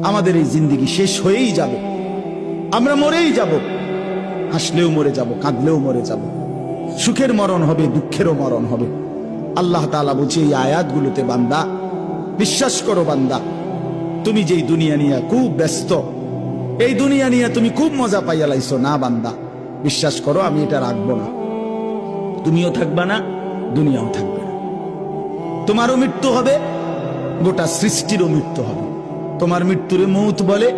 আমাদের এই জিন্দেগি শেষ হয়েই যাবে, আমরা মরেই যাব, হাসলেও মরে যাব, কাঁদলেও মরে যাব, সুখের মরণ হবে, দুঃখেরও মরণ হবে। আল্লাহ তাআলা বলছে এই আয়াতগুলোতে, বান্দা বিশ্বাস করো, বান্দা তুমি যেই দুনিয়া নিয়ে খুব ব্যস্ত, এই দুনিয়া নিয়ে তুমি খুব মজা পাইয়া লাইছো না, বান্দা বিশ্বাস করো আমি এটা রাখবো না। তুমিও থাকবা না, দুনিয়াও থাকবে না। তোমারও মৃত্যু হবে, গোটা সৃষ্টিরও মৃত্যু হবে। তোমার মৃত্যুরে মৌত বলে,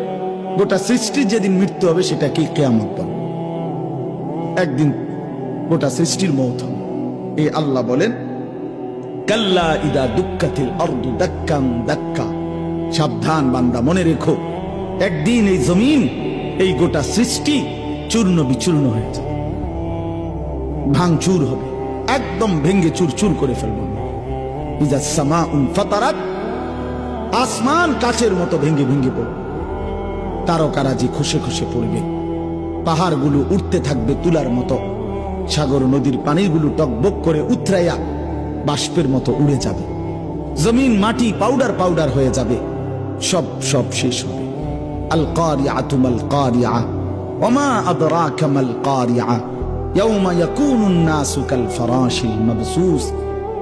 গোটা সৃষ্টির যেদিন মৃত্যু হবে সেটাকে কিয়ামত বলে। একদিন গোটা সৃষ্টির মৌত হবে। এই আল্লাহ বলেন, কাল্লা ইদা দুক্কাতিল আরদু দাক্কান দাক্কা, সাবধান বান্দা, মনে রেখো একদিন এই জমিন, এই গোটা সৃষ্টি চূর্ণ বিচূর্ণ হয়ে যাবে, ভাঙচুর হবে, একদম ভেঙ্গে চুরচুর করে ফেলবে। ইজা সামাউন ফাতারাত, আসমান কাচের মতো ভেঙ্গে ভেঙ্গে পড়বে, তারকারাজি খসে খসে পড়বে, পাহাড়গুলো উঠতে থাকবে তুলার মতো, সাগর নদীর পানিগুলো টকবক করে উথরাইয়া বাষ্পের মতো উড়ে যাবে, জমিন মাটি পাউডার পাউডার হয়ে যাবে, সব সব শেষ হবে। আল কারিআতু মাল কারিআ ওমা আদরাকা মাল কারিআ ইয়াউমা ইয়াকুনুন নাসু কাল ফারাশিল মাবসুস।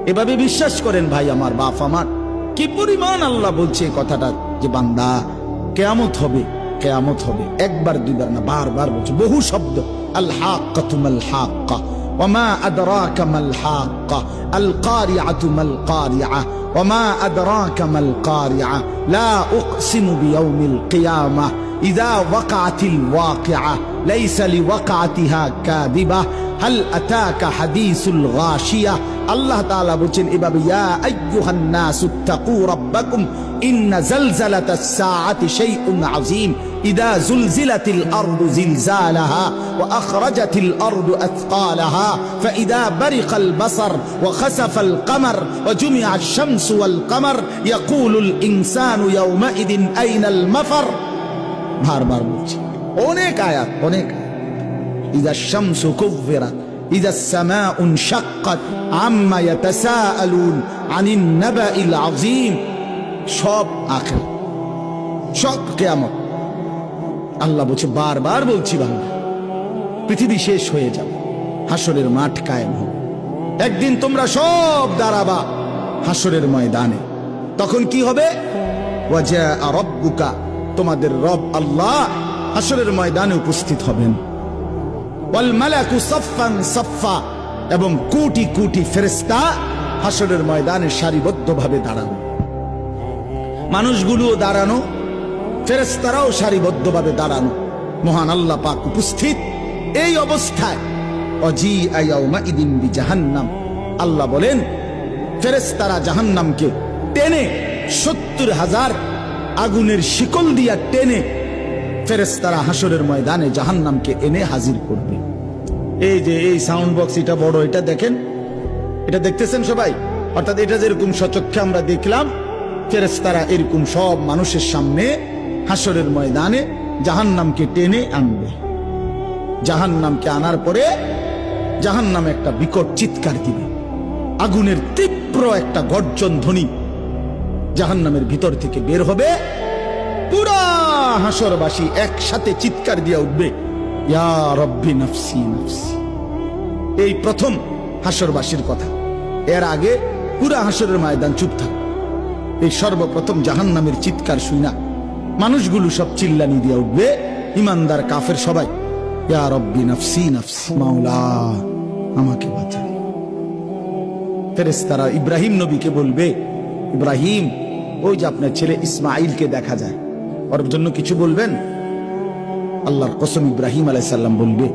এভাবে বিশ্বাস করেন ভাই আমার, বাপ আমার, কি পরিমাণ আল্লাহ বলছে কথাটা, যে বান্দা কিয়ামত হবে, কিয়ামত হবে। একবার দুইবার না, বারবার বলছে, বহু শব্দ। আল হাক্কাতু মাল হাক্কা ওমা আদরাকা মাল হাক্কা আল কারিআতু মাল কারিআ ওমা আদরাকা মাল কারিআ লা উকসিমু বিয়াউমিল কিয়ামাহ ইযা ওয়াকাআতিল ওয়াকিআ লাইসা লিওয়াকাআতিহা কাযিবা হাল আতাকা হাদিসুল গাশিয়া। আল্লাহ তাআলা বলেন এভাবে, ইয়া আইয়ুহান নাসু তাকু রাব্বাকুম ইন্না জালজালাতাস সাআতি শাইউন আযীম ইযা যুলজিলাতিল আরদু জিলজালাহা ওয়া আখরাজাতিল আরদু আথকালাহা ফাইযা বারিকাল বাসার ওয়া খাসাফাল কমার ওয়া জুমিআশ শামসু ওয়াল কমার ইয়াকুলুল ইনসানু ইয়াওমাইদিন আইনাল মাফার। বারবার বলছি, অনেক আয়াত, অনেক। ইযা শামসু কুব্বিরাত ইযা আসসামাউ ইনশাক্কাত আম্মা ইয়াতাসাআলুন আনিন নাবাইল আযীম। সব আখিরাত, সব কিয়ামত। আল্লাহ বলছে, বারবার বলছি বান্দা, পৃথিবী শেষ হয়ে যাবে, হাসরের মাঠ কায়েম হবে। একদিন তোমরা সব দাঁড়াবা হাসরের ময়দানে। তখন কি হবে? ওয়াজা রাব্বুকা, তোমাদের রব আল্লাহ হাসরের ময়দানে উপস্থিত হবেন। ওয়াল মালাকু সাফফান সাফফা, এবং কোটি কোটি ফেরেশতা হাসরের ময়দানে সারিবদ্ধভাবে দাঁড়ানো। মানুষগুলোও দাঁড়ানো, ফেরেশতারাও সারিবদ্ধভাবে দাঁড়ানো, মহান আল্লাহ পাক উপস্থিত। এই অবস্থায় অজিআ ইয়াউমাইদিন বিজাহান্নাম, আল্লাহ বলেন ফেরেশতারা জাহান্নামকে টেনে ৭০,০০০ আগুনের শিকল দিয়া টেনে ফেরেশতারা হাসরের ময়দানে জাহান্নামকে এনে হাজির করবে। এই যে এই সাউন্ড বক্স, এটা বড়, এটা দেখেন, এটা দেখতেছেন সবাই? অর্থাৎ এটা যেরকম সচক্ষে আমরা দেখলাম, ফেরেশতারা এরকম সব মানুষের সামনে হাসরের ময়দানে জাহান্নামকে টেনে আনবে। জাহান্নামকে আনার পরে জাহান্নাম একটা বিকট চিৎকার দিবে, আগুনের তীব্র একটা গর্জন ধ্বনি জাহান্নামের ভিতর থেকে বের হবে। পুরা হাসরবাসী একসাথে চিৎকার দিয়ে উঠবে, ইয়া রব্বি নফসি নফসি। এই প্রথম হাসরবাসীর কথা। এর আগে পুরা হাসরের ময়দান চুপ থাকে। এই সর্বপ্রথম জাহান্নামের চিৎকার শুনা মানুষগুলো সব চিল্লানি দিয়ে উঠবে, ইমানদার কাফের সবাই, ইয়া রব্বি নফসি নফসি, মাওলা আমাকে বাঁচাও। ফেরেশতারা ইব্রাহিম নবীকে বলবে, ইব্রাহিম, ওই যে আপনার ছেলে ইসমাইলকে দেখা যায়, ওর জন্য কিছু বলবেন? আল্লাহর কসম, ইব্রাহিম আলাইহিস সালাম বলবে,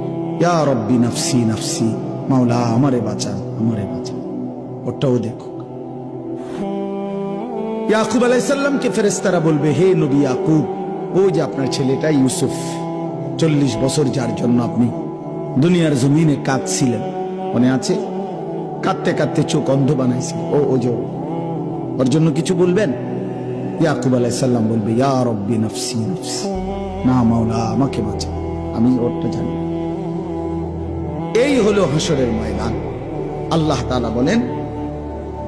ইয়া রব্বি নফসি নফসি, মাওলা আমারে বাঁচান, আমারে বাঁচান। ওটাও দেখো। ইয়াকুব আলাইহিস সালামকে ফেরেশতারা বলবে, হে নবী ইয়াকুব, ওই যে আপনার ছেলেটা ইউসুফ, 40 বছর যার জন্য আপনি দুনিয়ার জমিনে কাঁদছিলেন, মনে আছে? কাঁদতে কাঁদতে চোখ অন্ধ বানাইছিল, ও যে ওর জন্য কিছু বলবেন? ইয়াকুব আলাইহিস সালাম বলবে, ইয়া রব্বি নফসি নফসি, না মাওলা আমাকে বাঁচাও, আমি ওরটা জানি। এই হলো হাসরের ময়দান। আল্লাহ তাআলা বলেন,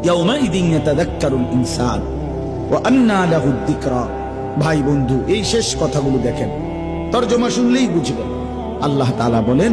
ইয়াউমাইদিন ইয়াতাযাক্কারুল ইনসান ওয়া আন্না লাহুদ যিকরা ভাই বন্ধু, এই শেষ কথাগুলো দেখেন, তর্জমা শুনলেই বুঝবেন। আল্লাহ তাআলা বলেন,